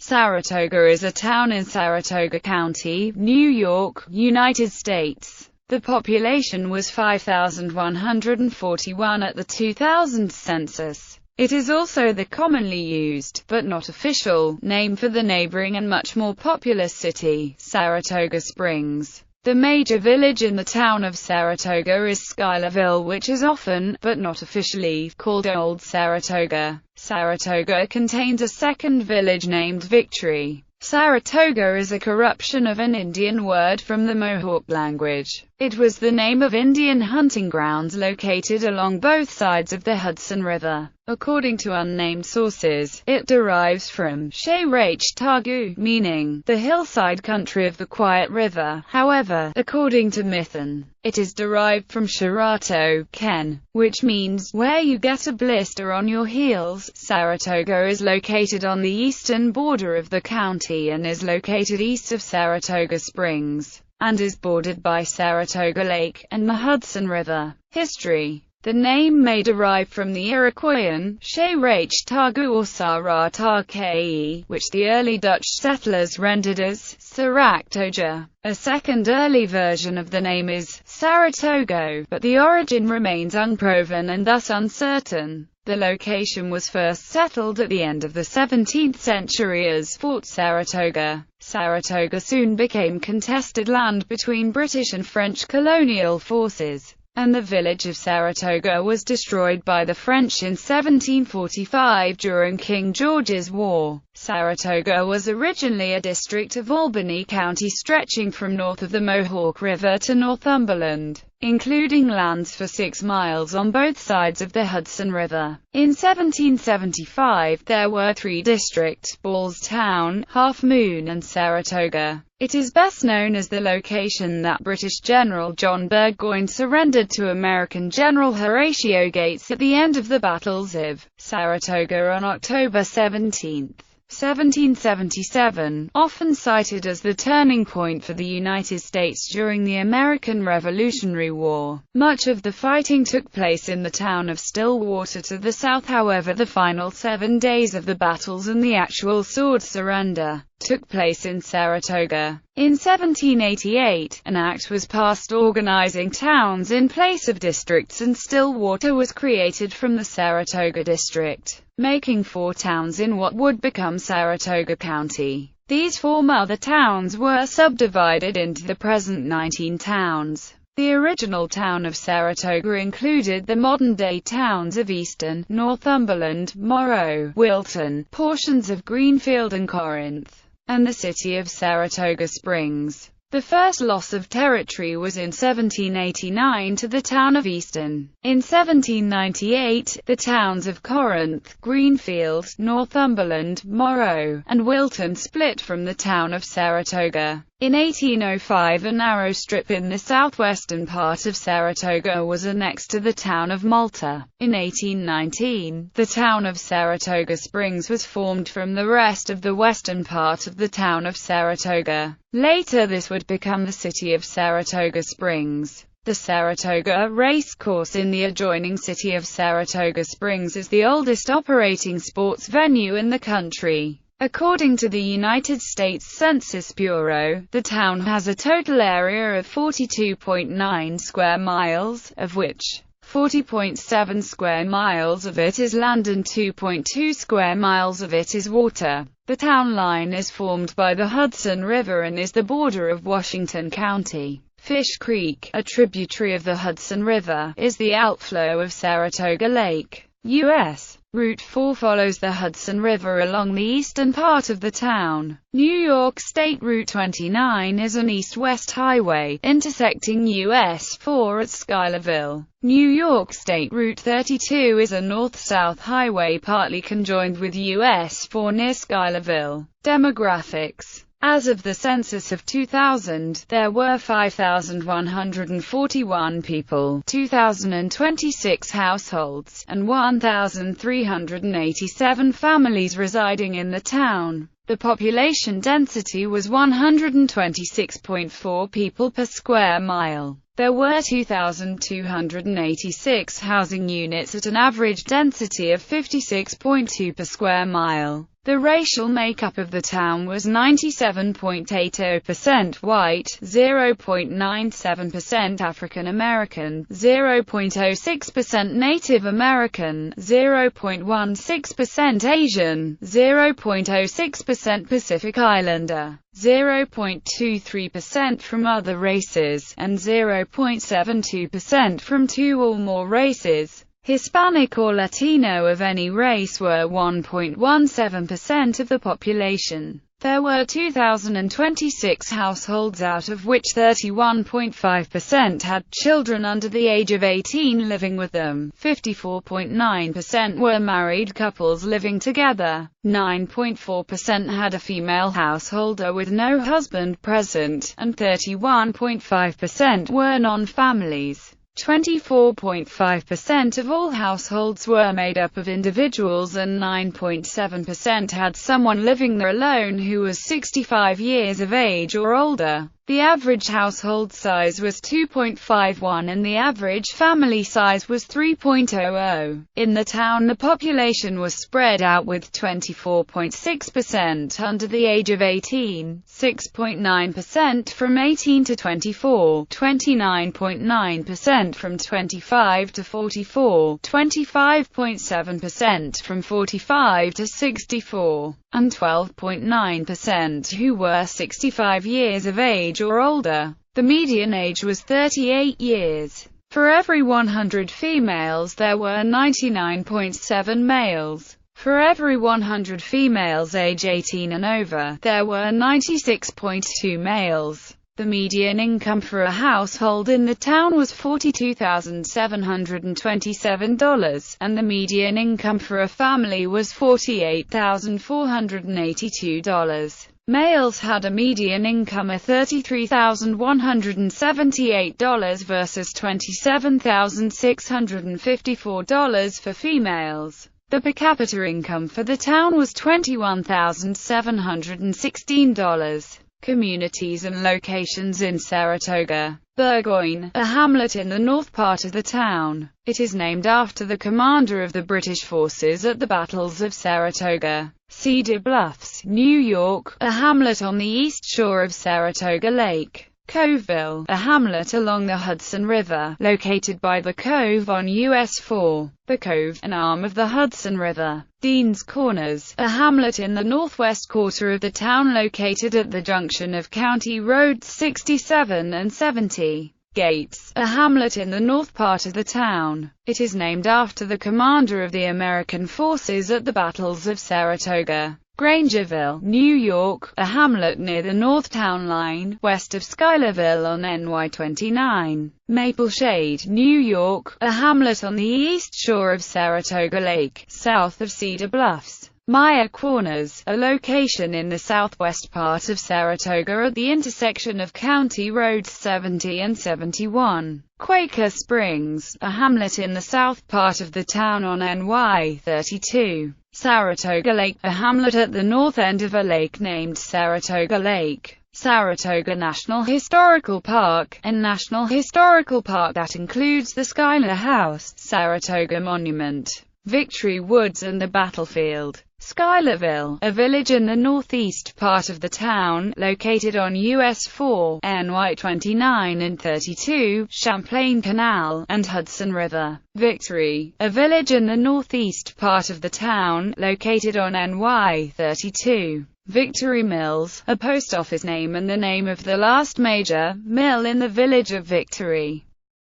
Saratoga is a town in Saratoga County, New York, United States. The population was 5,141 at the 2000 census. It is also the commonly used, but not official, name for the neighboring and much more populous city, Saratoga Springs. The major village in the town of Saratoga is Schuylerville, which is often, but not officially, called Old Saratoga. Saratoga contains a second village named Victory. Saratoga is a corruption of an Indian word from the Mohawk language. It was the name of Indian hunting grounds located along both sides of the Hudson River. According to unnamed sources, it derives from Schzmo, meaning the hillside country of the quiet river. However, according to Mython, it is derived from Saratoga, which means where you get a blister on your heels. Saratoga is located on the eastern border of the county and is located east of Saratoga Springs, and is bordered by Saratoga Lake and the Hudson River. History. The name may derive from the Iroquoian, Schzmo or Saratoga, which the early Dutch settlers rendered as Saratoga. A second early version of the name is Saratoga, but the origin remains unproven and thus uncertain. The location was first settled at the end of the 17th century as Fort Saratoga. Saratoga soon became contested land between British and French colonial forces, and the village of Saratoga was destroyed by the French in 1745 during King George's War. Saratoga was originally a district of Albany County stretching from north of the Mohawk River to Northumberland, including lands for 6 miles on both sides of the Hudson River. In 1775, there were 3 districts: Ballstown, Half Moon and Saratoga. It is best known as the location that British General John Burgoyne surrendered to American General Horatio Gates at the end of the battles of Saratoga on October 17, 1777, often cited as the turning point for the United States during the American Revolutionary War. Much of the fighting took place in the town of Stillwater to the south. However, the final 7 days of the battles and the actual sword surrender took place in Saratoga. In 1788, an act was passed organizing towns in place of districts, and Stillwater was created from the Saratoga district, making 4 towns in what would become Saratoga County. These 4 mother towns were subdivided into the present 19 towns. The original town of Saratoga included the modern-day towns of Easton, Northumberland, Morrow, Wilton, portions of Greenfield and Corinth, and the city of Saratoga Springs. The first loss of territory was in 1789 to the town of Easton. In 1798, the towns of Corinth, Greenfield, Northumberland, Morrow, and Wilton split from the town of Saratoga. In 1805, a narrow strip in the southwestern part of Saratoga was annexed to the town of Malta. In 1819, the town of Saratoga Springs was formed from the rest of the western part of the town of Saratoga. Later this would become the city of Saratoga Springs. The Saratoga Race Course in the adjoining city of Saratoga Springs is the oldest operating sports venue in the country. According to the United States Census Bureau, the town has a total area of 42.9 square miles, of which 40.7 square miles of it is land and 2.2 square miles of it is water. The town line is formed by the Hudson River and is the border of Washington County. Fish Creek, a tributary of the Hudson River, is the outflow of Saratoga Lake. U.S. Route 4 follows the Hudson River along the eastern part of the town. New York State Route 29 is an east-west highway, intersecting US 4 at Schuylerville. New York State Route 32 is a north-south highway partly conjoined with US 4 near Schuylerville. Demographics. As of the census of 2000, there were 5,141 people, 2,026 households, and 1,387 families residing in the town. The population density was 126.4 people per square mile. There were 2,286 housing units at an average density of 56.2 per square mile. The racial makeup of the town was 97.80% white, 0.97% African American, 0.06% Native American, 0.16% Asian, 0.06% Pacific Islander, 0.23% from other races, and 0.72% from two or more races. Hispanic or Latino of any race were 1.17% of the population. There were 2,026 households, out of which 31.5% had children under the age of 18 living with them, 54.9% were married couples living together, 9.4% had a female householder with no husband present, and 31.5% were non-families. 24.5% of all households were made up of individuals, and 9.7% had someone living there alone who was 65 years of age or older. The average household size was 2.51 and the average family size was 3.00. In the town, the population was spread out with 24.6% under the age of 18, 6.9% from 18 to 24, 29.9% from 25 to 44, 25.7% from 45 to 64, and 12.9% who were 65 years of age or older. The median age was 38 years. For every 100 females there were 99.7 males. For every 100 females age 18 and over, there were 96.2 males. The median income for a household in the town was $42,727, and the median income for a family was $48,482. Males had a median income of $33,178 versus $27,654 for females. The per capita income for the town was $21,716. Communities and locations in Saratoga. Burgoyne, a hamlet in the north part of the town. It is named after the commander of the British forces at the battles of Saratoga. Cedar Bluffs, New York, a hamlet on the east shore of Saratoga Lake. Coveville, a hamlet along the Hudson River, located by the Cove on US 4. The Cove, an arm of the Hudson River. Dean's Corners, a hamlet in the northwest quarter of the town located at the junction of County Roads 67 and 70. Gates, a hamlet in the north part of the town. It is named after the commander of the American forces at the battles of Saratoga. Grangerville, New York, a hamlet near the north town line, west of Schuylerville on NY 29. Mapleshade, New York, a hamlet on the east shore of Saratoga Lake, south of Cedar Bluffs. Meyer Corners, a location in the southwest part of Saratoga at the intersection of County Roads 70 and 71. Quaker Springs, a hamlet in the south part of the town on NY 32. Saratoga Lake, a hamlet at the north end of a lake named Saratoga Lake. Saratoga National Historical Park, a national historical park that includes the Schuyler House, Saratoga Monument, Victory Woods and the Battlefield. Schuylerville, a village in the northeast part of the town, located on US 4, NY 29 and 32, Champlain Canal, and Hudson River. Victory, a village in the northeast part of the town, located on NY 32. Victory Mills, a post office name and the name of the last major mill in the village of Victory.